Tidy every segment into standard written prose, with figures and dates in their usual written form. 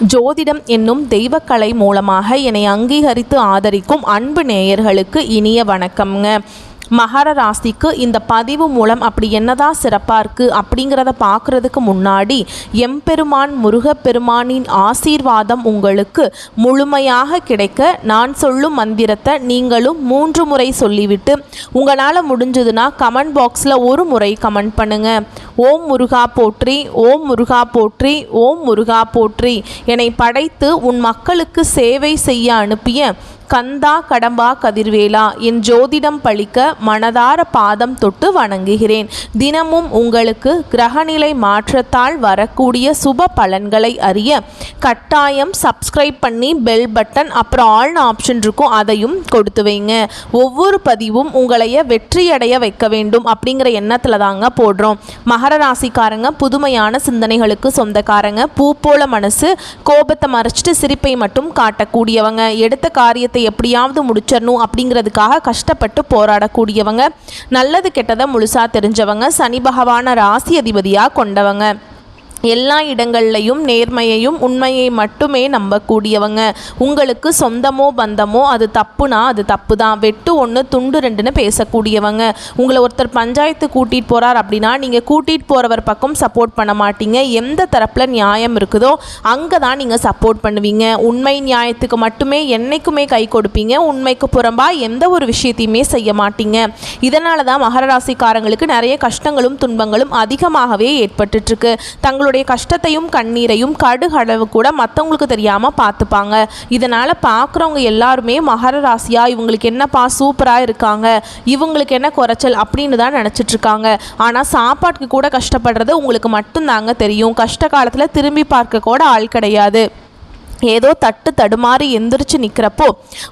ஜோதிடம் என்னும் தெய்வக்கலை மூலமாக என்னை அங்கீகரித்து ஆதரிக்கும் அன்பு நேயர்களுக்கு இனிய வணக்கம்ங்க. மகர ராசிக்கு இந்த பதிவு மூலம் அப்படி என்னதான் சிறப்பாக இருக்குது அப்படிங்கிறத பார்க்குறதுக்கு முன்னாடி எம்பெருமான் முருகப்பெருமானின் ஆசீர்வாதம் உங்களுக்கு முழுமையாக கிடைக்க நான் சொல்லும் மந்திரத்தை நீங்களும் 3 முறை சொல்லிவிட்டு உங்களால் முடிஞ்சதுன்னா கமெண்ட் பாக்ஸில் ஒரு முறை கமெண்ட் பண்ணுங்கள். ஓம் முருகா போற்றி, ஓம் முருகா போற்றி, ஓம் முருகா போற்றி. என்னை படைத்து உன் மக்களுக்கு சேவை செய்ய அனுப்பிய கந்தா கடம்பா கதிர்வேலா, என் ஜோதிடம் பழிக்க மனதார பாதம் தொட்டு வணங்குகிறேன். தினமும் உங்களுக்கு கிரகநிலை மாற்றத்தால் வரக்கூடிய சுப பலன்களை அறிய கட்டாயம் சப்ஸ்கிரைப் பண்ணி பெல் பட்டன் அப்புறம் ஆல்னு ஆப்ஷன் இருக்கும், அதையும் கொடுத்து வைங்க. ஒவ்வொரு பதிவும் உங்களைய வெற்றியடைய வைக்க வேண்டும் அப்படிங்கிற எண்ணத்தில் தாங்க போடுறோம். மகர ராசிக்காரங்க புதுமையான சிந்தனைகளுக்கு சொந்தக்காரங்க. பூ போல மனசு, கோபத்தை மறைச்சிட்டு சிரிப்பை மட்டும் காட்டக்கூடியவங்க. எடுத்த காரியத்தை எப்படியாவது முடிச்சிடணும் அப்படிங்கிறதுக்காக கஷ்டப்பட்டு போராடக்கூடியவங்க. நல்லது கெட்டதை முழுசா தெரிஞ்சவங்க. சனி பகவான ராசி அதிபதியாக கொண்டவங்க. எல்லா இடங்கள்லையும் நேர்மையையும் உண்மையை மட்டுமே நம்பக்கூடியவங்க. உங்களுக்கு சொந்தமோ பந்தமோ அது தப்புனா அது தப்பு தான், வெட்டு 1 துண்டு 2ன்னு பேசக்கூடியவங்க. உங்களை ஒருத்தர் பஞ்சாயத்து கூட்டிகிட்டு போகிறார் அப்படின்னா நீங்கள் கூட்டிகிட்டு போகிறவர் பக்கம் சப்போர்ட் பண்ண மாட்டீங்க. எந்த தரப்பில் நியாயம் இருக்குதோ அங்கே தான் நீங்கள் சப்போர்ட் பண்ணுவீங்க. உண்மை நியாயத்துக்கு மட்டுமே என்றைக்குமே கை கொடுப்பீங்க. உண்மைக்கு புறம்பாக எந்த ஒரு விஷயத்தையுமே செய்ய மாட்டீங்க. இதனால தான் மகர ராசிக்காரங்களுக்கு நிறைய கஷ்டங்களும் துன்பங்களும் அதிகமாகவே ஏற்பட்டுருக்கு. தங்களுடைய கஷ்டத்தையும் கண்ணீரையும் கடுகளவு கூட மற்றவங்களுக்கு தெரியாமல் பார்த்துப்பாங்க. இதனால் பார்க்குறவங்க எல்லாருமே மகர ராசியா இவங்களுக்கு என்னப்பா சூப்பராக இருக்காங்க, இவங்களுக்கு என்ன குறைச்சல் அப்படின்னு தான் நினச்சிட்ருக்காங்க. ஆனால் சாப்பாட்டுக்கு கூட கஷ்டப்படுறது உங்களுக்கு மட்டும்தாங்க தெரியும். கஷ்ட காலத்தில் திரும்பி பார்க்க கூட ஆள் கிடையாது. ஏதோ தட்டு தடுமாறி எந்திரிச்சு நிற்கிறப்போ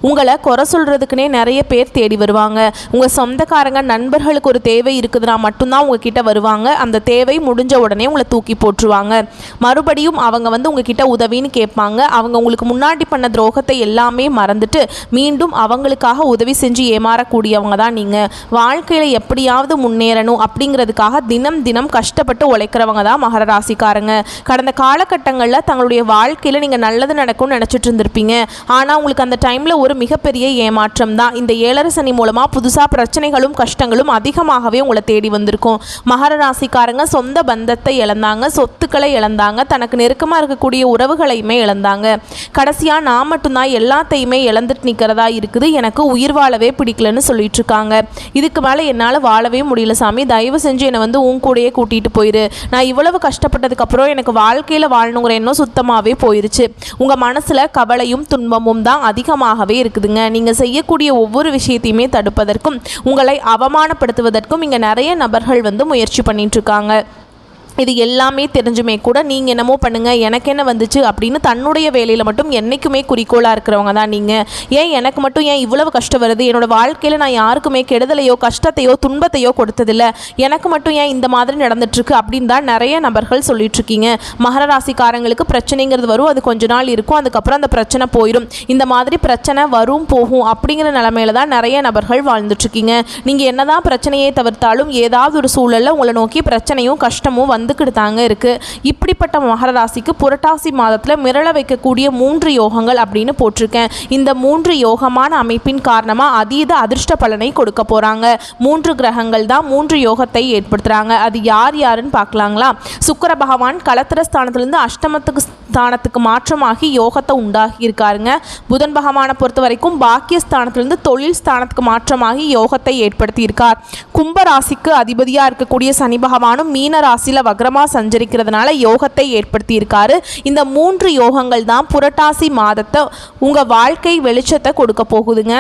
உங்களை குறை சொல்கிறதுக்குனே நிறைய பேர் தேடி வருவாங்க. உங்கள் சொந்தக்காரங்க நண்பர்களுக்கு ஒரு தேவை இருக்குதுன்னா மட்டும்தான் உங்ககிட்ட வருவாங்க. அந்த தேவை முடிஞ்ச உடனே உங்களை தூக்கி போட்டுருவாங்க. மறுபடியும் அவங்க உங்ககிட்ட உதவின்னு கேட்பாங்க. அவங்க உங்களுக்கு முன்னாடி பண்ண துரோகத்தை எல்லாமே மறந்துட்டு மீண்டும் அவங்களுக்காக உதவி செஞ்சு ஏமாறக்கூடியவங்க தான் நீங்கள். வாழ்க்கையில் எப்படியாவது முன்னேறணும் அப்படிங்கிறதுக்காக தினம் தினம் கஷ்டப்பட்டு உழைக்கிறவங்க தான் மகர ராசிக்காரங்க. கடந்த காலகட்டங்களில் தங்களுடைய வாழ்க்கையில் நீங்கள் நல்லது நடக்கும்னு நினச்சிட்டு இருந்திருப்பீங்க. ஆனால் உங்களுக்கு அந்த டைமில் ஒரு மிகப்பெரிய ஏமாற்றம் தான். இந்த 7 சனி மூலமாக புதுசாக பிரச்சனைகளும் கஷ்டங்களும் அதிகமாகவே உங்களை தேடி வந்திருக்கும். மகர ராசிக்காரங்க சொந்த பந்தத்தை இழந்தாங்க, சொத்துக்களை இழந்தாங்க, தனக்கு நெருக்கமாக இருக்கக்கூடிய உறவுகளையுமே இழந்தாங்க. கடைசியாக நான் மட்டும்தான் எல்லாத்தையுமே இழந்துட்டு நிற்கிறதா இருக்குது, எனக்கு உயிர் வாழவே பிடிக்கலன்னு சொல்லிட்டு இருக்காங்க. இதுக்கு மேலே என்னால் வாழவே முடியல சாமி, தயவு செஞ்சு என்னை உன் கூடயே கூட்டிகிட்டு போயிரு. நான் இவ்வளவு கஷ்டப்பட்டதுக்கப்புறம் எனக்கு வாழ்க்கையில் வாழணுங்கிற எண்ணம் சுத்தமாகவே போயிருச்சு. உங்கள் மனசில் கவலையும் துன்பமும் தான் அதிகமாகவே இருக்குதுங்க. நீங்கள் செய்யக்கூடிய ஒவ்வொரு விஷயத்தையுமே தடுப்பதற்கும் உங்களை அவமானப்படுத்துவதற்கும் இங்கே நிறைய நபர்கள் முயற்சி பண்ணிட்டுருக்காங்க. இது எல்லாமே தெரிஞ்சுமே கூட நீங்கள் என்னமோ பண்ணுங்கள், எனக்கு என்ன வந்துச்சு அப்படின்னு தன்னுடைய வேலையில் மட்டும் என்றைக்குமே குறிக்கோளாக இருக்கிறவங்க தான் நீங்கள். ஏன் எனக்கு மட்டும் ஏன் இவ்வளவு கஷ்டம் வருது, என்னோடய வாழ்க்கையில் நான் யாருக்குமே கெடுதலையோ கஷ்டத்தையோ துன்பத்தையோ கொடுத்ததில்லை, எனக்கு மட்டும் ஏன் இந்த மாதிரி நடந்துட்டுருக்கு அப்படின்னு தான் நிறைய நபர்கள் சொல்லிட்டுருக்கீங்க. மகர ராசிக்காரங்களுக்கு பிரச்சனைங்கிறது வரும், அது கொஞ்ச நாள் இருக்கும், அதுக்கப்புறம் அந்த பிரச்சனை போயிடும். இந்த மாதிரி பிரச்சனை வரும் போகும் அப்படிங்கிற நிலைமையில தான் நிறைய நபர்கள் வாழ்ந்துட்டுருக்கீங்க. நீங்கள் என்ன தான் பிரச்சனையை தவிர்த்தாலும் ஏதாவது ஒரு சூழலில் உங்களை நோக்கி பிரச்சனையும் கஷ்டமும் தாங்க இருக்கு. இப்படிப்பட்ட மகர ராசிக்கு புரட்டாசி மாதத்தில் மிரள வைக்கக்கூடிய 3 யோகங்கள் அப்படின்னு போட்டிருக்கேன். இந்த 3 யோகமான அமைப்பின் காரணமாக அதீத அதிர்ஷ்ட பலனை கொடுக்க போறாங்க. 3 கிரகங்கள் தான் 3 யோகத்தை ஏற்படுத்துறாங்க. அது யார் யாருன்னு பார்க்கலாங்களா? சுக்கிர பகவான் களத்திர ஸ்தானத்திலிருந்து அஷ்டமத்துக்கு ஸ்தானத்துக்கு மாற்றமாகி யோகத்தை உண்டாகி இருக்காருங்க. புதன் பகவானை பொறுத்த வரைக்கும் பாக்கிய ஸ்தானத்திலிருந்து தொழில் ஸ்தானத்துக்கு மாற்றமாகி யோகத்தை ஏற்படுத்தி இருக்கார். கும்ப ராசிக்கு அதிபதியாக இருக்கக்கூடிய சனி பகவானும் மீன ராசியில் வக்ரமா சஞ்சரிக்கிறதுனால யோகத்தை ஏற்படுத்தி இருக்காரு. இந்த 3 யோகங்கள் தான் புரட்டாசி மாதத்தை உங்க வாழ்க்கை வெளிச்சத்தை கொடுக்க போகுதுங்க.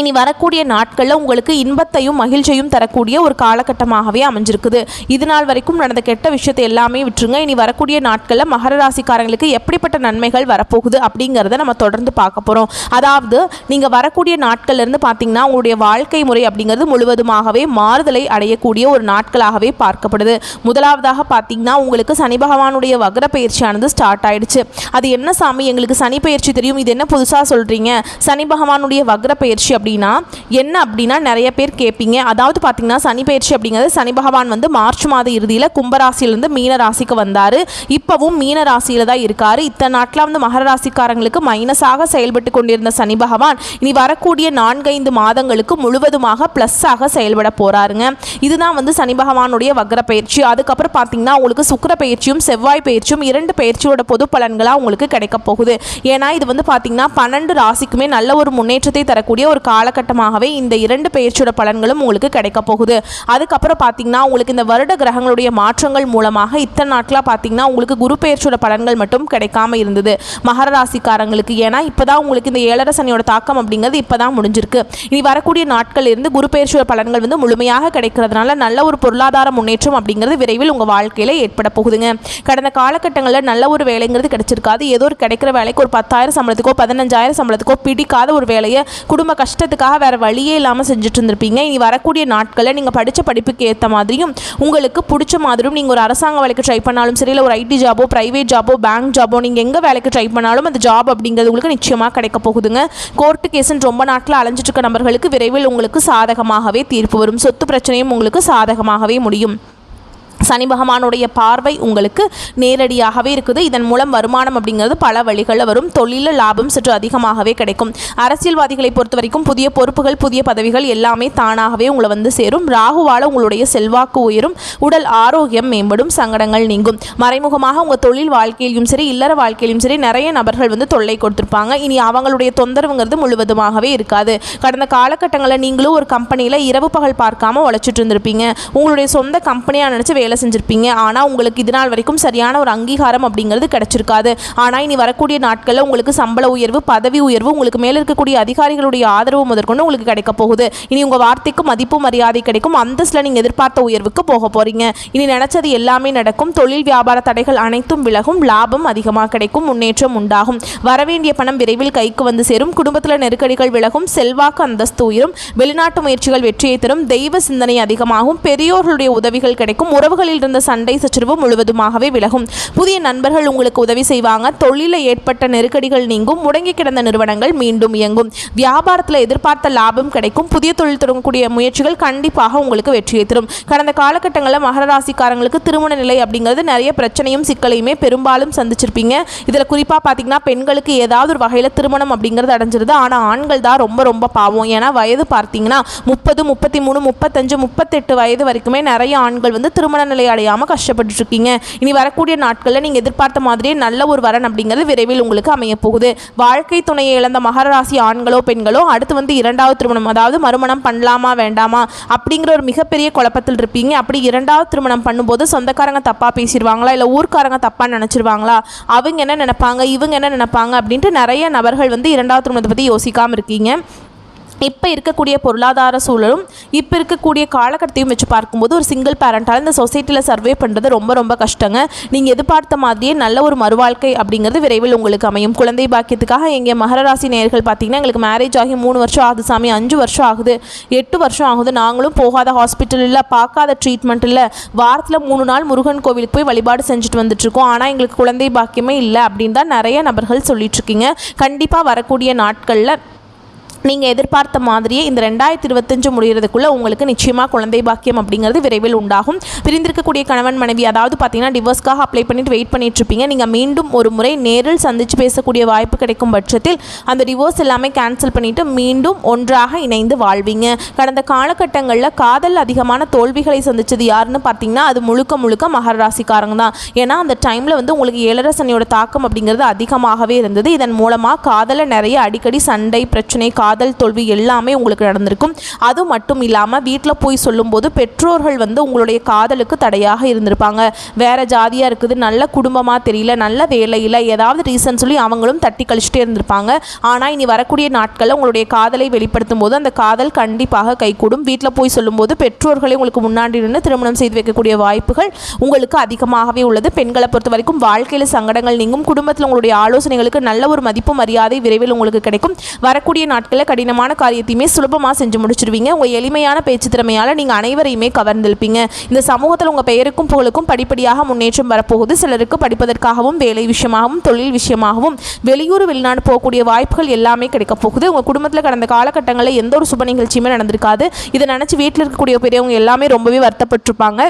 இனி வரக்கூடிய நாட்களில் உங்களுக்கு இன்பத்தையும் மகிழ்ச்சியும் தரக்கூடிய ஒரு காலகட்டமாகவே அமைஞ்சிருக்குது. இது நாள் வரைக்கும் நடந்த கெட்ட விஷயத்தை எல்லாமே விட்டுருங்க. இனி வரக்கூடிய நாட்களில் மகர ராசிக்காரங்களுக்கு எப்படிப்பட்ட நன்மைகள் வரப்போகுது அப்படிங்கிறத நம்ம தொடர்ந்து பார்க்க போகிறோம். அதாவது நீங்கள் வரக்கூடிய நாட்கள்லேருந்து பார்த்தீங்கன்னா உங்களுடைய வாழ்க்கை முறை அப்படிங்கிறது முழுவதுமாகவே மாறுதலை அடையக்கூடிய ஒரு நாட்களாகவே பார்க்கப்படுது. முதலாவதாக பார்த்தீங்கன்னா உங்களுக்கு சனி பகவானுடைய வக்ர பயிற்சியானது ஸ்டார்ட் ஆயிடுச்சு. அது என்ன சாமி, எங்களுக்கு சனி பயிற்சி தெரியும், இது என்ன புதுசாக சொல்கிறீங்க, சனி பகவானுடைய வக்ர பயிற்சி அப்படின்னா நிறைய பேர் கேட்பீங்க. அதாவது பார்த்தீங்கன்னா சனி பயிற்சி அப்படிங்கிறது சனி பகவான் வந்து மார்ச் மாத இறுதியில் கும்பராசியிலிருந்து மீன ராசிக்கு வந்தார். இப்போவும் மீன ராசியில் தான் இருக்கார். இத்தனை நாட்டில் வந்து மகர ராசிக்காரங்களுக்கு மைனஸாக செயல்பட்டு கொண்டிருந்த சனி பகவான் இனி வரக்கூடிய 4-5 மாதங்களுக்கு முழுவதுமாக ப்ளஸ்ஸாக செயல்பட போகிறாருங்க. இதுதான் வந்து சனி பகவானுடைய வக்ர பயிற்சி. அதுக்கப்புறம் பார்த்தீங்கன்னா உங்களுக்கு சுக்கிர பயிற்சியும் செவ்வாய் பயிற்சியும் 2 பயிற்சியோட பொது பலன்களாக உங்களுக்கு கிடைக்க போகுது. ஏன்னா இது வந்து பார்த்தீங்கன்னா 12 ராசிக்குமே நல்ல ஒரு முன்னேற்றத்தை தரக்கூடிய ஒரு காலகட்டமாகவே இந்த 2 பயிற்சியோட பலன்களும் உங்களுக்கு கிடைக்க போகுது. அதுக்கப்புறம் பார்த்தீங்கன்னா உங்களுக்கு இந்த வருட கிரகங்களுடைய மாற்றங்கள் மூலமாக இத்தனை நாட்களாக பார்த்தீங்கன்னா உங்களுக்கு குரு பயிற்சியோட பலன்கள் மட்டும் கிடைக்காம இருந்தது மகர ராசிக்காரங்களுக்கு. ஏன்னா இப்போதான் உங்களுக்கு இந்த 7 சனியோட தாக்கம் அப்படிங்கிறது இப்போதான் முடிஞ்சிருக்கு. இனி வரக்கூடிய நாட்கள் இருந்து குரு பயிற்சியோட பலன்கள் வந்து முழுமையாக கிடைக்கிறதுனால நல்ல ஒரு பொருளாதார முன்னேற்றம் அப்படிங்கிறது விரைவில் உங்கள் வாழ்க்கையில் ஏற்பட போகுதுங்க. கடந்த காலகட்டங்களில் நல்ல ஒரு வேலைங்கிறது கிடைச்சிருக்காது. ஏதோ ஒரு கிடைக்கிற வேலைக்கு ஒரு 10,000 சம்பளத்துக்கோ 15,000 சம்பளத்துக்கோ பிடிக்காத ஒரு வேலையை குடும்ப கஷ்டத்துக்காக வேறு வழியே இல்லாமல் செஞ்சுட்டு இருந்திருப்பீங்க. இனி வரக்கூடிய நாட்களில் நீங்கள் படித்த படிப்புக்கு ஏற்ற மாதிரியும் உங்களுக்கு பிடிச்ச மாதிரியும் நீங்கள் ஒரு அரசாங்க வேலைக்கு ட்ரை பண்ணாலும் சரி, இல்லை ஒரு ஐடி ஜாபோ, ப்ரைவேட் ஜாபோ, பேங்க் ஜாபோ, நீங்கள் எங்கே வேலைக்கு ட்ரை பண்ணாலும் அந்த ஜாப் அப்படிங்கிறது உங்களுக்கு நிச்சயமாக கிடைக்க போகுதுங்க. கோர்ட்டு கேஸுன்னு ரொம்ப நாட்கள் அலைஞ்சிட்டு இருக்க நபர்களுக்கு விரைவில் உங்களுக்கு சாதகமாகவே தீர்ப்பு வரும். சொத்து பிரச்சனையும் உங்களுக்கு சாதகமாகவே முடியும். சனி பகவானுடைய பார்வை உங்களுக்கு நேரடியாகவே இருக்குது. இதன் மூலம் வருமானம் அப்படிங்கிறது பல வழிகளில் வரும். தொழிலில் லாபம் சற்று அதிகமாகவே கிடைக்கும். அரசியல்வாதிகளை பொறுத்த வரைக்கும் புதிய பொறுப்புகள், புதிய பதவிகள் எல்லாமே தானாகவே உங்களை வந்து சேரும். ராகுவால் உங்களுடைய செல்வாக்கு உயரும். உடல் ஆரோக்கியம் மேம்படும். சங்கடங்கள் நீங்கும். மறைமுகமாக உங்கள் தொழில் வாழ்க்கையிலும் சரி, இல்லற வாழ்க்கையிலும் சரி நிறைய நபர்கள் வந்து தொல்லை கொடுத்துருப்பாங்க. இனி அவங்களுடைய தொந்தரவுங்கிறது முழுவதுமாகவே இருக்காது. கடந்த காலகட்டங்களில் நீங்களும் ஒரு கம்பெனியில் இரவு பகல் பார்க்காம உழைச்சிட்டு இருந்திருப்பீங்க. உங்களுடைய சொந்த கம்பெனியாக நினச்சி வேலை செஞ்சிருப்பீங்க. ஆனால் உங்களுக்கு இது நாள் வரைக்கும் சரியான ஒரு அங்கீகாரம் அப்படிங்கிறது கிடைச்சிருக்காது. ஆனால் இனி வரக்கூடிய நாட்களில் உங்களுக்கு சம்பள உயர்வு, பதவி உயர்வு, உங்களுக்கு மேலே இருக்கக்கூடிய அதிகாரிகளுடைய ஆதரவு முதற்கொண்டு உங்களுக்கு கிடைக்க போகுது. இனி உங்கள் வார்த்தைக்கு மதிப்பு மரியாதை கிடைக்கும். அந்தஸ்தில் நீங்கள் எதிர்பார்த்த உயர்வுக்கு போக போறீங்க. இனி நினைச்சது எல்லாமே நடக்கும். தொழில் வியாபார தடைகள் அனைத்தும் விலகும். லாபம் அதிகமாக கிடைக்கும். முன்னேற்றம் உண்டாகும். வரவேண்டிய பணம் விரைவில் கைக்கு வந்து சேரும். குடும்பத்தில் நெருக்கடிகள் விலகும். செல்வாக்கு அந்தஸ்து உயரும். வெளிநாட்டு முயற்சிகள் வெற்றியை தரும். தெய்வ சிந்தனை அதிகமாகும். பெரியோர்களுடைய உதவிகள் கிடைக்கும். உறவுகளில் இருந்த சண்டை சச்சரவு முழுவதுமாகவே விலகும். புதிய நண்பர்கள் உங்களுக்கு உதவி செய்வாங்க. தொழிலில் ஏற்பட்ட நெருக்கடிகள் நீங்கும். முடங்கி கிடந்த நிறுவனங்கள் மீண்டும் இயங்கும். வியாபாரத்தில் எதிர்பார்த்த லாபம் கிடைக்கும். புதிய தொழில் தொடங்கக்கூடிய முயற்சிகள் கண்டிப்பாக உங்களுக்கு வெற்றியை தரும். கடந்த காலகட்டங்களில் மகர ராசிக்காரங்களுக்கு திருமண நிலை அப்படிங்கிறது நிறைய பிரச்சனையும் சிக்கலையுமே பெரும்பாலும் சந்திச்சிருப்பீங்க. இதில் குறிப்பாக பார்த்தீங்கன்னா பெண்களுக்கு ஏதாவது ஒரு வகையில் திருமணம் அப்படிங்கிறது அடைஞ்சிருது. ஆனால் ஆண்கள் தான் ரொம்ப ரொம்ப பாவம். ஏன்னா வயது பார்த்தீங்கன்னா 30, 33, 35, 38 வயது வரைக்குமே நிறைய ஆண்கள் வந்து திருமண நிலை அடையாமல் கஷ்டப்பட்டு இருக்கீங்க. இனி வரக்கூடிய நாட்களில் நீங்கள் எதிர்பார்த்த மாதிரியே நல்ல ஒரு வரன் அப்படிங்கிறது விரைவில் உங்களுக்கு அமைய போகுது. வாழ்க்கை துணையை இழந்த மகர ராசி ஆண்களோ பெண்களோ அடுத்து வந்து 2வது திருமணம், அதாவது மறுமணம் பண்ணலாமா வேண்டாமா அப்படிங்கிற ஒரு மிகப்பெரிய குழப்பத்தில் இருப்பீங்க. அப்படி 2வது திருமணம் பண்ணும்போது சொந்தக்காரங்க தப்பாக பேசிடுவாங்களா, இல்லை ஊர்க்காரங்க தப்பாக நினச்சிருவாங்களா, அவங்க என்ன நினைப்பாங்க, இவங்க என்ன நினைப்பாங்க அப்படின்ட்டு நிறைய நபர்கள் வந்து 2வது திருமணத்தை பற்றி யோசிக்காமல் இருக்கீங்க. இப்போ இருக்கக்கூடிய பொருளாதார சூழலும் இப்போ இருக்கக்கூடிய காலகட்டத்தையும் வச்சு பார்க்கும்போது ஒரு சிங்கிள் பேரண்டால் இந்த சொசைட்டியில் சர்வே பண்ணுறது ரொம்ப ரொம்ப கஷ்டங்க. நீங்கள் எதிர்பார்த்த மாதிரியே நல்ல ஒரு மறுவாழ்க்கை அப்படிங்கிறது விரைவில் உங்களுக்கு அமையும். குழந்தை பாக்கியத்துக்காக எங்கள் மகர ராசி நேயர்கள் பார்த்தீங்கன்னா எங்களுக்கு மேரேஜ் ஆகி 3 வருஷம் ஆகுது சாமி, 5 வருஷம் ஆகுது, 8 வருஷம் ஆகுது, நாங்களும் போகாத ஹாஸ்பிட்டல் இல்லை, பார்க்காத ட்ரீட்மெண்ட் இல்லை, வாரத்தில் 3 நாள் முருகன் கோவிலுக்கு போய் வழிபாடு செஞ்சுட்டு வந்துட்டுருக்கோம், ஆனால் எங்களுக்கு குழந்தை பாக்கியமே இல்லை அப்படின்னு தான் நிறைய நபர்கள் சொல்லிட்டுருக்கீங்க. கண்டிப்பாக வரக்கூடிய நாட்களில் நீங்கள் எதிர்பார்த்த மாதிரியே இந்த 2025 முடிகிறதுக்குள்ளே உங்களுக்கு நிச்சயமாக குழந்தை பாக்கியம் அப்படிங்கிறது விரைவில் உண்டாகும். பிரிந்திருக்கக்கூடிய கணவன் மனைவி அதாவது பார்த்தீங்கன்னா டிவோர்ஸ்க்காக அப்ளை பண்ணிட்டு வெயிட் பண்ணிட்டு இருப்பீங்க. நீங்கள் மீண்டும் ஒரு முறை நேரில் சந்தித்து பேசக்கூடிய வாய்ப்பு கிடைக்கும் பட்சத்தில் அந்த டிவோர்ஸ் எல்லாமே கேன்சல் பண்ணிவிட்டு மீண்டும் ஒன்றாக இணைந்து வாழ்வீங்க. கடந்த காலகட்டங்களில் காதல் அதிகமான தோல்விகளை சந்தித்தது யாருன்னு பார்த்தீங்கன்னா அது முழுக்க முழுக்க மகர ராசிக்காரங்க தான். ஏன்னா அந்த டைமில் வந்து உங்களுக்கு 7 சனியோட தாக்கம் அப்படிங்கிறது அதிகமாகவே இருந்தது. இதன் மூலமாக காதலில் நிறைய அடிக்கடி சண்டை பிரச்சனை, காதல் தோல்வி எல்லாமே உங்களுக்கு நடந்திருக்கும். அது மட்டும் இல்லாமல் வீட்டில் போய் சொல்லும்போது பெற்றோர்கள் வந்து உங்களுடைய காதலுக்கு தடையாக இருந்திருப்பாங்க. வேற ஜாதியாக இருக்குது, நல்ல குடும்பமாக தெரியல, நல்ல வேலையில் ஏதாவது ரீசன் சொல்லி அவங்களும் தட்டி கழிச்சிட்டே இருந்திருப்பாங்க. ஆனால் இனி வரக்கூடிய நாட்களில் உங்களுடைய காதலை வெளிப்படுத்தும் போது அந்த காதல் கண்டிப்பாக கைகூடும். வீட்டில் போய் சொல்லும்போது பெற்றோர்களை உங்களுக்கு முன்னாடி நின்று திருமணம் செய்து வைக்கக்கூடிய வாய்ப்புகள் உங்களுக்கு அதிகமாகவே உள்ளது. பெண்களை பொறுத்த வரைக்கும் வாழ்க்கையில் சங்கடங்கள் நீங்கும். குடும்பத்தில் உங்களுடைய ஆலோசனைகளுக்கு நல்ல ஒரு மதிப்பு மரியாதை விரைவில் உங்களுக்கு கிடைக்கும். வரக்கூடிய நாட்கள் நாட்களில் கடினமான காரியத்தையுமே சுலபமாக செஞ்சு முடிச்சிருவீங்க. உங்கள் எளிமையான பேச்சு திறமையால் நீங்கள் அனைவரையுமே கவர்ந்திருப்பீங்க. இந்த சமூகத்தில் உங்கள் பெயருக்கும் புகழுக்கும் படிப்படியாக முன்னேற்றம் வரப்போகுது. சிலருக்கு படிப்பதற்காகவும் வேலை விஷயமாகவும் தொழில் விஷயமாகவும் வெளியூர் வெளிநாடு போகக்கூடிய வாய்ப்புகள் எல்லாமே கிடைக்க போகுது. உங்கள் குடும்பத்தில் கடந்த காலகட்டங்களில் எந்த ஒரு சுப நிகழ்ச்சியுமே நடந்திருக்காது. இதை நினச்சி வீட்டில் இருக்கக்கூடிய பெரியவங்க எல்லாமே ரொம்பவே வருத்தப்பட்டிருப்பாங்க.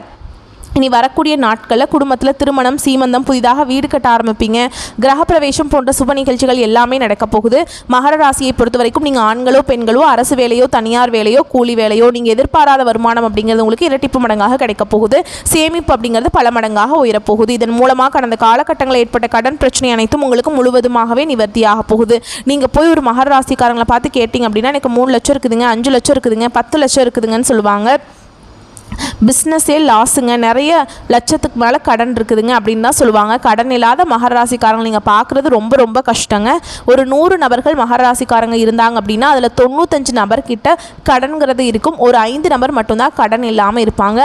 இனி வரக்கூடிய நாட்களில் குடும்பத்தில் திருமணம், சீமந்தம், புதிதாக வீடு கட்ட ஆரம்பிப்பீங்க. கிரகப்பிரவேசம் போன்ற சுப நிகழ்ச்சிகள் எல்லாமே நடக்க போகுது. மகர ராசியை பொறுத்த வரைக்கும் நீங்கள் ஆண்களோ பெண்களோ அரசு வேலையோ தனியார் வேலையோ கூலி வேலையோ நீங்கள் எதிர்பாராத வருமானம் அப்படிங்கிறது உங்களுக்கு இரட்டிப்பு மடங்காக கிடைக்க போகுது. சேமிப்பு அப்படிங்கிறது பல மடங்காக உயரப்போகுது. இதன் மூலமாக கடந்த காலகட்டங்களில் ஏற்பட்ட கடன் பிரச்சனை அனைத்தும் உங்களுக்கு முழுவதுமாகவே நிவர்த்தியாக போகுது. நீங்கள் போய் ஒரு மகர ராசிக்காரங்களை பார்த்து கேட்டிங்க அப்படின்னா எனக்கு 3 லட்சம் இருக்குதுங்க, 5 லட்சம் இருக்குதுங்க, 10 லட்சம் இருக்குதுங்கன்னு சொல்லுவாங்க. பிஸ்னஸே லாஸுங்க, நிறைய லட்சத்துக்கு மேலே கடன் இருக்குதுங்க அப்படின்னு தான் சொல்லுவாங்க. கடன் இல்லாத மகர ராசிக்காரங்க நீங்கள் பார்க்குறது ரொம்ப ரொம்ப கஷ்டங்க. ஒரு 100 நபர்கள் மகர ராசிக்காரங்க இருந்தாங்க அப்படின்னா அதில் 95 நபர்கிட்ட கடன்கிறது இருக்கும். ஒரு 5 நபர் மட்டும்தான் கடன் இல்லாமல் இருப்பாங்க.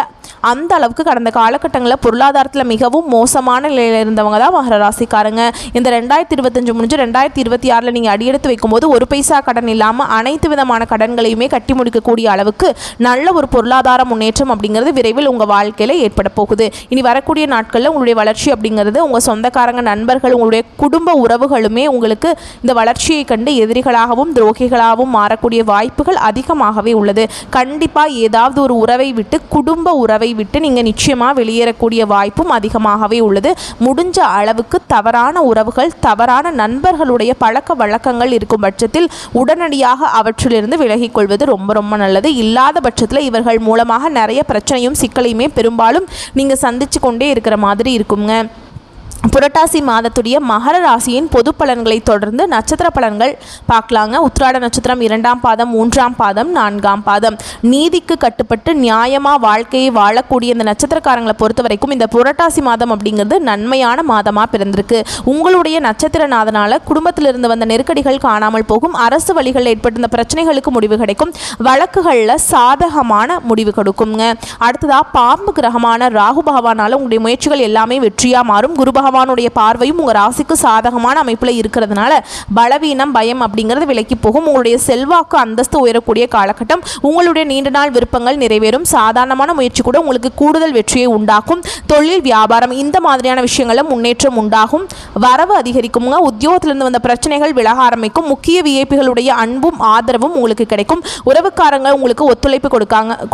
அந்த அளவுக்கு கடந்த காலகட்டங்களில் பொருளாதாரத்தில் மிகவும் மோசமான நிலையில் இருந்தவங்க தான் மகர ராசிக்காரங்க. இந்த 2025 முடிஞ்சு 2026 நீங்கள் அடியெடுத்து வைக்கும்போது ஒரு பைசா கடன் இல்லாமல் அனைத்து விதமான கடன்களையுமே கட்டி முடிக்கக்கூடிய அளவுக்கு நல்ல ஒரு பொருளாதார முன்னேற்றம் அப்படிங்கிறது விரைவில் உங்கள் வாழ்க்கையில் ஏற்பட போகுது. இனி வரக்கூடிய நாட்களில் உங்களுடைய வளர்ச்சி அப்படிங்கிறது உங்கள் சொந்தக்காரங்க, நண்பர்கள், உங்களுடைய குடும்ப உறவுகளுமே உங்களுக்கு இந்த வளர்ச்சியை கண்டு எதிரிகளாகவும் துரோகிகளாகவும் மாறக்கூடிய வாய்ப்புகள் அதிகமாகவே உள்ளது. கண்டிப்பாக ஏதாவது ஒரு உறவை விட்டு, குடும்ப உறவை விட்டு நீங்கள் நிச்சயமாக வெளியேறக்கூடிய வாய்ப்பும் அதிகமாகவே உள்ளது. முடிஞ்ச அளவுக்கு தவறான உறவுகள், தவறான நண்பர்களுடைய பழக்க வழக்கங்கள் இருக்கும் பட்சத்தில் உடனடியாக அவற்றிலிருந்து விலகிக் கொள்வது ரொம்ப ரொம்ப நல்லது. இல்லாத பட்சத்தில் இவர்கள் மூலமாக நிறைய பிரச்சனையும் சிக்கலையுமே பெரும்பாலும் நீங்கள் சந்திச்சு கொண்டே இருக்கிற மாதிரி இருக்குங்க. புரட்டாசி மாதத்துடைய மகர ராசியின் பொது பலன்களை தொடர்ந்து நட்சத்திர பலன்கள் பார்க்கலாங்க. உத்திராட நட்சத்திரம் 2ஆம் பாதம், 3ஆம் பாதம், 4ஆம் பாதம். நீதிக்கு கட்டுப்பட்டு நியாயமாக வாழ்க்கையை வாழக்கூடிய இந்த நட்சத்திரக்காரங்களை பொறுத்த வரைக்கும் இந்த புரட்டாசி மாதம் அப்படிங்கிறது நன்மையான மாதமாக பிறந்திருக்கு. உங்களுடைய நட்சத்திரநாதனால் குடும்பத்திலிருந்து வந்த நெருக்கடிகள் காணாமல் போகும். அரசு வழிகளில் ஏற்பட்ட பிரச்சனைகளுக்கு முடிவு கிடைக்கும். வழக்குகளில் சாதகமான முடிவு கொடுக்குங்க. அடுத்ததாக பாம்பு கிரகமான ராகு பகவானால் உங்களுடைய முயற்சிகள் எல்லாமே வெற்றியாக மாறும். குரு பகவானுடைய பார்வையும் உங்கள் ராசிக்கு சாதகமான அமைப்பில் இருக்கிறதுனால பலவீனம், பயம் அப்படிங்கிறது விலக்கி போகும். உங்களுடைய செல்வாக்கு, அந்தஸ்து உயரக்கூடிய காலகட்டம். உங்களுடைய நீண்ட நாள் விருப்பங்கள் நிறைவேறும். சாதாரணமான முயற்சி கூட உங்களுக்கு கூடுதல் வெற்றியை உண்டாக்கும். தொழில், வியாபாரம் இந்த மாதிரியான விஷயங்களில் முன்னேற்றம் உண்டாகும். வரவு அதிகரிக்குங்க. உத்தியோகத்திலிருந்து வந்த பிரச்சனைகள் விலக ஆரம்பிக்கும். முக்கிய விஐபிகளுடைய அன்பும் ஆதரவும் உங்களுக்கு கிடைக்கும். உறவுக்காரங்க உங்களுக்கு ஒத்துழைப்பு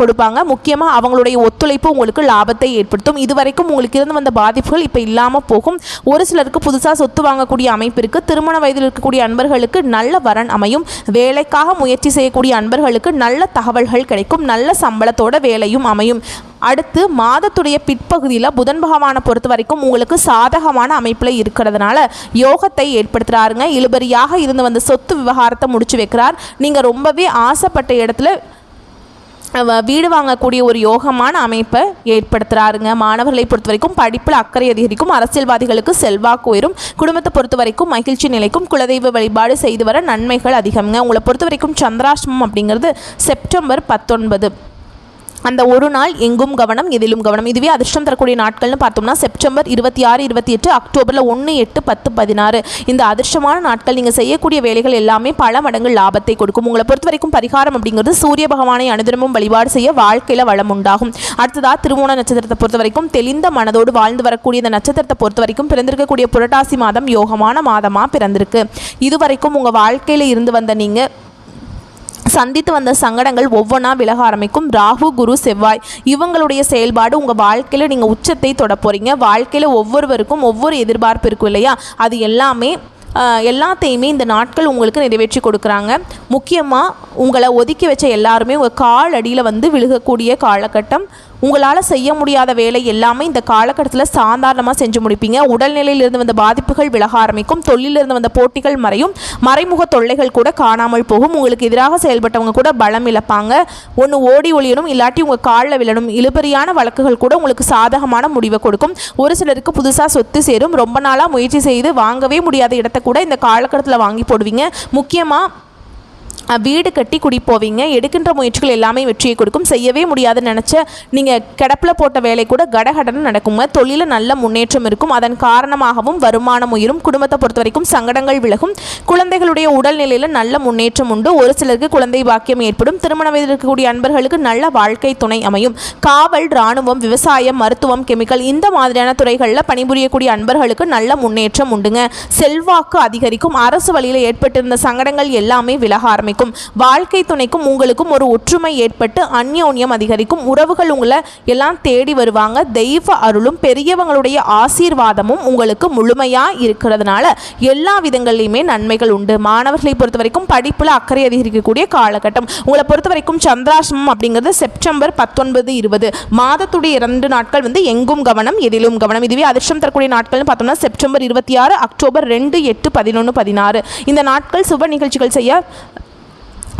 கொடுப்பாங்க. முக்கியமாக அவங்களுடைய ஒத்துழைப்பு உங்களுக்கு லாபத்தை ஏற்படுத்தும். இதுவரைக்கும் உங்களுக்கு இருந்து வந்த பாதிப்புகள் இப்போ இல்லாமல் போகும். ஒரு சிலருக்கு புதுசாக சொத்து வாங்கக்கூடிய அமைப்பு இருக்கு. திருமண வயதில் இருக்கக்கூடிய அன்பர்களுக்கு நல்ல வரன் அமையும். வேலைக்காக முயற்சி செய்யக்கூடிய அன்பர்களுக்கு நல்ல தகவல்கள் கிடைக்கும். நல்ல சம்பளத்தோட வேலையும் அமையும். அடுத்து மாதத்துடைய பிற்பகுதியில் புதன் பகவானை பொறுத்த வரைக்கும் உங்களுக்கு சாதகமான அமைப்பில் இருக்கிறதுனால யோகத்தை ஏற்படுத்துகிறாருங்க. இழுபறியாக இருந்து வந்த சொத்து விவகாரத்தை முடிச்சு வைக்கிறார். நீங்கள் ரொம்பவே ஆசைப்பட்ட இடத்துல வீடு வாங்கக்கூடிய ஒரு யோகமான அமைப்பை ஏற்படுத்துகிறாருங்க. மாணவர்களை பொறுத்த வரைக்கும் படிப்பில் அக்கறை அதிகரிக்கும். அரசியல்வாதிகளுக்கு செல்வாக்கு உயரும். குடும்பத்தை பொறுத்த வரைக்கும் மகிழ்ச்சி நிலைக்கும். குலதெய்வ வழிபாடு செய்து வர நன்மைகள் அதிகம்ங்க. உங்களை பொறுத்த வரைக்கும் சந்திராஷ்டமம் அப்படிங்கிறது செப்டம்பர் 19. அந்த ஒரு நாள் எங்கும் கவனம், எதிலும் கவனம். இதுவே அதிர்ஷ்டம் தரக்கூடிய நாட்கள்னு பார்த்தோம்னா செப்டம்பர் 26, 28, அக்டோபரில் 1, 8, 10, 16. இந்த அதிர்ஷ்டமான நாட்கள் நீங்கள் செய்யக்கூடிய வேலைகள் எல்லாமே பல மடங்கு லாபத்தை கொடுக்கும். உங்களை பொறுத்த வரைக்கும் பரிகாரம் அப்படிங்கிறது சூரிய பகவானை அனுதினமும் வழிபாடு செய்ய வாழ்க்கையில் வளம் உண்டாகும். அடுத்ததாக திருவோண நட்சத்திரத்தை பொறுத்த வரைக்கும் தெளிந்த மனதோடு வாழ்ந்து வரக்கூடிய இந்த நட்சத்திரத்தை பொறுத்த வரைக்கும் பிறந்திருக்கக்கூடிய புரட்டாசி மாதம் யோகமான மாதமாக பிறந்திருக்கு. இதுவரைக்கும் உங்கள் வாழ்க்கையில் இருந்து வந்த நீங்கள் சந்தித்து வந்த சங்கடங்கள் ஒவ்வொன்றா விலக ஆரம்பிக்கும். ராகு, குரு, செவ்வாய் இவங்களுடைய செயல்பாடு உங்கள் வாழ்க்கையில் நீங்கள் உச்சத்தை தொட போகிறீங்க. வாழ்க்கையில் ஒவ்வொருவருக்கும் ஒவ்வொரு எதிர்பார்ப்பு இருக்கும் இல்லையா, அது எல்லாத்தையுமே இந்த நாட்கள் உங்களுக்கு நிறைவேற்றி கொடுக்குறாங்க. முக்கியமாக உங்களை ஒதுக்கி வச்ச எல்லாருமே உங்கள் கால் அடியில் வந்து விழுகக்கூடிய காலகட்டம். உங்களால் செய்ய முடியாத வேலை எல்லாமே இந்த காலகட்டத்தில் சாதாரணமாக செஞ்சு முடிப்பீங்க. உடல்நிலையிலிருந்து வந்த பாதிப்புகள் விலக ஆரம்பிக்கும். தொழிலிருந்து வந்த போட்டிகள் மறையும். மறைமுக தொல்லைகள் கூட காணாமல் போகும். உங்களுக்கு எதிராக செயல்பட்டவங்க கூட பலம் இழப்பாங்க. ஒன்று ஓடி ஒளியணும், இல்லாட்டி உங்கள் காலில் விழணும். இழுபறியான வழக்குகள் கூட உங்களுக்கு சாதகமான முடிவை கொடுக்கும். ஒரு சிலருக்கு புதுசாக சொத்து சேரும். ரொம்ப நாளாக முயற்சி செய்து வாங்கவே முடியாத இடத்த கூட இந்த காலகட்டத்தில் வாங்கி போடுவீங்க. முக்கியமாக வீடு கட்டி குடி போவீங்க. எடுக்கின்ற முயற்சிகள் எல்லாமே வெற்றியை கொடுக்கும். செய்யவே முடியாதுன்னு நினச்ச நீங்கள் கிடப்பில் போட்ட வேலை கூட கடகடன்னு நடக்குங்க. தொழிலில் நல்ல முன்னேற்றம் இருக்கும். அதன் காரணமாகவும் வருமானம் உயரும். குடும்பத்தை பொறுத்த வரைக்கும் சங்கடங்கள் விலகும். குழந்தைகளுடைய உடல்நிலையில் நல்ல முன்னேற்றம் உண்டு. ஒரு சிலருக்கு குழந்தை பாக்கியம் ஏற்படும். திருமண வயதில் இருக்கக்கூடிய அன்பர்களுக்கு நல்ல வாழ்க்கை துணை அமையும். காவல், இராணுவம், விவசாயம், மருத்துவம், கெமிக்கல் இந்த மாதிரியான துறைகளில் பணிபுரியக்கூடிய அன்பர்களுக்கு நல்ல முன்னேற்றம் உண்டுங்க. செல்வாக்கு அதிகரிக்கும். அரசு வழியில் ஏற்பட்டிருந்த சங்கடங்கள் எல்லாமே விலக ஆரம்பிக்கும். வாழ்க்கை துணைக்கும் உங்களுக்கும் ஒரு ஒற்றுமை ஏற்பட்டு அந்யோன்யம் அதிகரிக்கும். உறவுகள் உங்களை எல்லாம் தேடி வருவாங்க. தெய்வ அருளும் பெரியவங்களுடைய ஆசீர்வாதமும் உங்களுக்கு முழுமையா இருக்கிறதுனால எல்லா விதங்கள்லையுமே நன்மைகள் உண்டு. மாணவர்களை பொறுத்த வரைக்கும் படிப்புல அக்கறை அதிகரிக்கக்கூடிய காலகட்டம். உங்களை பொறுத்த வரைக்கும் சந்திராசிரமம் அப்படிங்கிறது செப்டம்பர் 19, 20 மாதத்துடைய 2 நாட்கள் எங்கும் கவனம் எதிலும் கவனம். இதுவே அதிர்ஷ்டம் தரக்கூடிய நாட்கள்னு பார்த்தோம்னா செப்டம்பர் 26, அக்டோபர் 2, 8, 11, 16 இந்த நாட்கள் சுப நிகழ்ச்சிகள் செய்ய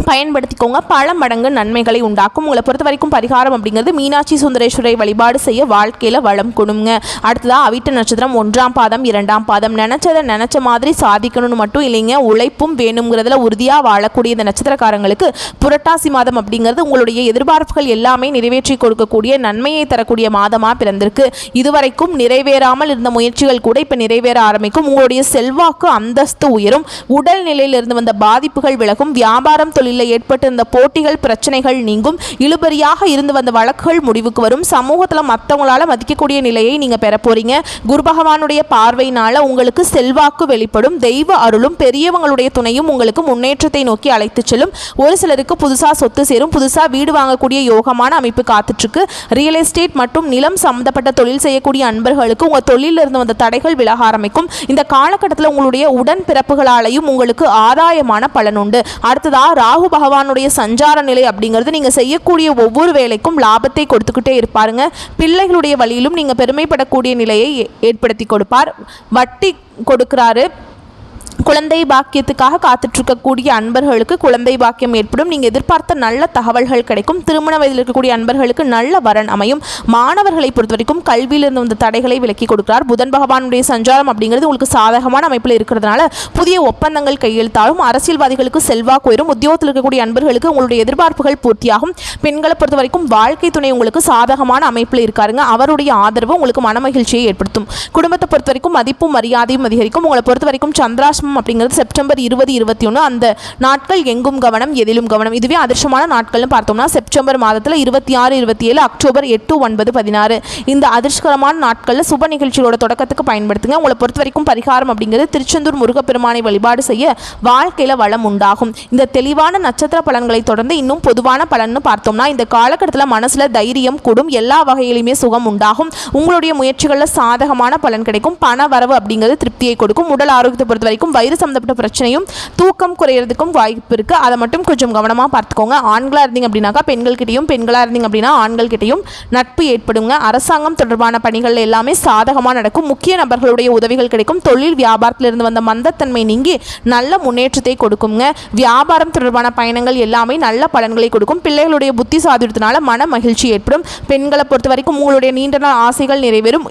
பயன்படுத்திக்கோங்க. பல மடங்கு நன்மைகளை உண்டாக்கும். உங்களை பொறுத்த வரைக்கும் பரிகாரம் அப்படிங்கிறது மீனாட்சி சுந்தரேஸ்வரை வழிபாடு செய்ய வாழ்க்கையில் வளம் கொடுங்க. அடுத்ததாக அவிட்ட நட்சத்திரம் 1ஆம் பாதம் 2ஆம் பாதம். நினச்சதை நினச்ச மாதிரி சாதிக்கணும்னு மட்டும் இல்லைங்க, உழைப்பும் வேணுங்கிறதுல உறுதியாக வாழக்கூடிய இந்த நட்சத்திரக்காரங்களுக்கு புரட்டாசி மாதம் அப்படிங்கிறது உங்களுடைய எதிர்பார்ப்புகள் எல்லாமே நிறைவேற்றி கொடுக்கக்கூடிய நன்மையை தரக்கூடிய மாதமாக பிறந்திருக்கு. இதுவரைக்கும் நிறைவேறாமல் இருந்த முயற்சிகள் கூட இப்போ நிறைவேற ஆரம்பிக்கும். உங்களுடைய செல்வாக்கு அந்தஸ்து உயரும். உடல்நிலையிலிருந்து வந்த பாதிப்புகள் விலகும். வியாபாரம் தொழில் ஏற்பட்டிருந்த போட்டிகள் பிரச்சனைகள் நீங்கும். இழுபறியாக இருந்து வந்த வழக்குகள் முடிவுக்கு வரும். சமூகத்தில் மற்றவங்களால மதிக்கக்கூடிய நிலையை நீங்க பெற போறீங்க. குரு பகவானுடைய பார்வையினால உங்களுக்கு செல்வாக்கு வெளிப்படும். தெய்வ அருளும் பெரியவங்களுடைய துணையும் உங்களுக்கு முன்னேற்றத்தை நோக்கி அழைத்து செல்லும். ஒரு சிலருக்கு புதுசா சொத்து சேரும். புதுசா வீடு வாங்கக்கூடிய யோகமான அமைப்பு காத்துட்டு இருக்கு. ரியல் எஸ்டேட் மற்றும் நிலம் சம்பந்தப்பட்ட தொழில் செய்யக்கூடிய அன்பர்களுக்கு உங்க தொழிலில் இருந்து வந்த தடைகள் விலக ஆரம்பிக்கும். இந்த காலகட்டத்தில் உங்களுடைய உடன் பிறப்புகளாலையும் உங்களுக்கு ஆதாயமான பலன் உண்டு. அடுத்ததா ராகு பகவானுடைய சஞ்சார நிலை அப்படிங்கிறது நீங்கள் செய்யக்கூடிய ஒவ்வொரு வேலைக்கும் லாபத்தை கொடுத்துக்கிட்டே இருப்பாருங்க. பிள்ளைகளுடைய வழியிலும் நீங்கள் பெருமைப்படக்கூடிய நிலையை ஏற்படுத்தி கொடுப்பார். வட்டி கொடுக்கிறாரு. குழந்தை பாக்கியத்துக்காக காத்துட்ருக்கக்கூடிய அன்பர்களுக்கு குழந்தை பாக்கியம் ஏற்படும். நீங்கள் எதிர்பார்த்த நல்ல தகவல்கள் கிடைக்கும். திருமண வயதில் இருக்கக்கூடிய அன்பர்களுக்கு நல்ல வரன் அமையும். மாணவர்களை பொறுத்த வரைக்கும் கல்வியிலிருந்து வந்த தடைகளை விலக்கி கொடுக்கிறார். புதன் பகவானுடைய சஞ்சாரம் அப்படிங்கிறது உங்களுக்கு சாதகமான அமைப்பில் இருக்கிறதுனால புதிய ஒப்பந்தங்கள் கையெழுத்தாகும். அரசியல்வாதிகளுக்கு செல்வாக்கு உயரும். உத்தியோகத்தில் இருக்கக்கூடிய அன்பர்களுக்கு உங்களுடைய எதிர்பார்ப்புகள் பூர்த்தியாகும். பெண்களை பொறுத்த வரைக்கும் வாழ்க்கை துணை உங்களுக்கு சாதகமான அமைப்பில் இருக்காருங்க. அவருடைய ஆதரவு உங்களுக்கு மனமகிழ்ச்சியை ஏற்படுத்தும். குடும்பத்தை பொறுத்த வரைக்கும் மதிப்பும் மரியாதையும் அதிகரிக்கும். உங்களை பொறுத்த வரைக்கும் சந்திராசிரமம் அப்படிங்கிறது செப்டம்பர் 20, 21 அந்த நாட்கள் எங்கும் கவனம் எதிலும் கவனம். இதுவே அதிர்ஷ்டமான நாட்கள்னு பார்த்தோம்னா செப்டம்பர் மாதத்தில் 26, 27, அக்டோபர் 8, 9, 16 இந்த அதிர்ஷ்டகரமான நாட்களில் சுப நிகழ்ச்சிகளோட தொடக்கத்துக்கு பயன்படுத்துங்க. உங்களை பொறுத்த வரைக்கும் பரிகாரம் அப்படிங்கிறது திருச்செந்தூர் முருகப்பெருமானை வழிபாடு செய்ய வாழ்க்கையில் வளம் உண்டாகும். இந்த தெளிவான நட்சத்திர பலன்களை தொடர்ந்து இன்னும் பொதுவான பலன்னு பார்த்தோம்னா இந்த காலகட்டத்தில் மனசுல தைரியம் கூடும். எல்லா வகையிலுமே சுகம் உண்டாகும். உங்களுடைய முயற்சிகளில் சாதகமான பலன் கிடைக்கும். பண வரவு அப்படிங்கிறது திருப்தியை கொடுக்கும். உடல் ஆரோக்கியத்தை பொறுத்த வரைக்கும் வயிறு சம்பந்தப்பட்ட பிரச்சனையும் தூக்கம் குறையிறதுக்கும் வாய்ப்பு இருக்கு. அதை மட்டும் கொஞ்சம் கவனமா பார்த்துக்கோங்க. ஆண்களா இருந்தீங்க அப்படின்னாக்கா பெண்கள் கிட்டையும், பெண்களா இருந்தீங்க அப்படின்னா ஆண்கள் கிட்டையும் நட்பு ஏற்படுங்க. அரசாங்கம் தொடர்பான பணிகள் எல்லாமே சாதகமாக நடக்கும். முக்கிய நபர்களுடைய உதவிகள் கிடைக்கும். தொழில் வியாபாரத்தில் இருந்து வந்த மந்தத்தன்மை நீங்கி நல்ல முன்னேற்றத்தை கொடுக்குங்க. வியாபாரம் தொடர்பான பயணங்கள் எல்லாமே நல்ல பலன்களை கொடுக்கும். பிள்ளைகளுடைய புத்தி சாதுரியத்தினால மன மகிழ்ச்சி ஏற்படும். பெண்களை பொறுத்த வரைக்கும் உங்களுடைய நீண்ட நாள் ஆசைகள் நிறைவேறும்.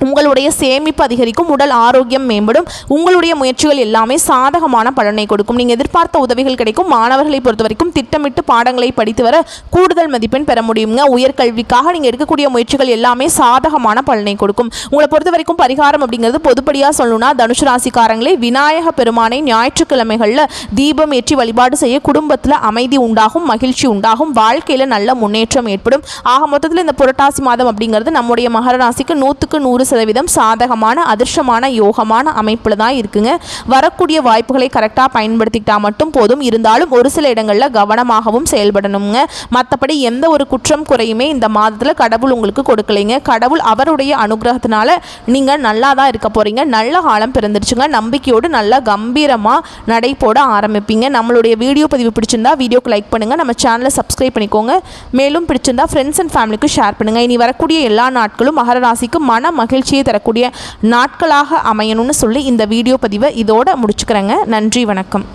உங்களுடைய சேமிப்பு அதிகரிக்கும். உடல் ஆரோக்கியம் மேம்படும். உங்களுடைய முயற்சிகள் எல்லாமே சாதகமான பலனை கொடுக்கும். நீங்கள் எதிர்பார்த்த உதவிகள் கிடைக்கும். மாணவர்களை பொறுத்த வரைக்கும் திட்டமிட்டு பாடங்களை படித்து வர கூடுதல் மதிப்பெண் பெற முடியுங்க. உயர்கல்விக்காக நீங்கள் எடுக்கக்கூடிய முயற்சிகள் எல்லாமே சாதகமான பலனை கொடுக்கும். உங்களை பொறுத்த வரைக்கும் பரிகாரம் அப்படிங்கிறது பொதுப்படியாக சொல்லணும்னா தனுசு ராசிக்காரங்களே விநாயக பெருமானை ஞாயிற்றுக்கிழமைகளில் தீபம் ஏற்றி வழிபாடு செய்ய குடும்பத்தில் அமைதி உண்டாகும், மகிழ்ச்சி உண்டாகும், வாழ்க்கையில் நல்ல முன்னேற்றம் ஏற்படும். ஆக மொத்தத்தில் இந்த புரட்டாசி மாதம் அப்படிங்கிறது நம்முடைய மகர ராசிக்கு 100க்கு 100% சாதகமான அதிர்ஷ்டமான யோகமான அமைப்பில் தான் இருக்குங்க. வரக்கூடிய வாய்ப்புகளை கரெக்டாக பயன்படுத்திக்கிட்டா மட்டும் போதும். இருந்தாலும் ஒரு சில இடங்களில் கவனமாகவும் செயல்படணுங்க. மற்றபடி எந்த ஒரு குற்றம் குறையுமே இந்த மாதத்தில் கடவுள் உங்களுக்கு கொடுக்கலைங்க. கடவுள் அவருடைய அனுகிரகத்தினால நீங்கள் நல்லா தான் இருக்க போகிறீங்க. நல்ல காலம் பிறந்துருச்சுங்க. நம்பிக்கையோடு நல்லா கம்பீரமாக நடை போட ஆரம்பிப்பீங்க. நம்மளுடைய வீடியோ பதிவு பிடிச்சிருந்தா வீடியோக்கு லைக் பண்ணுங்கள். நம்ம சேனலை சப்ஸ்கிரைப் பண்ணிக்கோங்க. மேலும் பிடிச்சிருந்தா ஃப்ரெண்ட்ஸ் அண்ட் ஃபேமிலிக்கு ஷேர் பண்ணுங்கள். இனி வரக்கூடிய எல்லா நாட்களும் மகர ராசிக்கு மன மகிழ்ச்சியை தரக்கூடிய நாட்களாக அமையணும்னு சொல்லி இந்த வீடியோ பதிவை இதோட முடிச்சுக்கிறேங்க. நன்றி, வணக்கம்.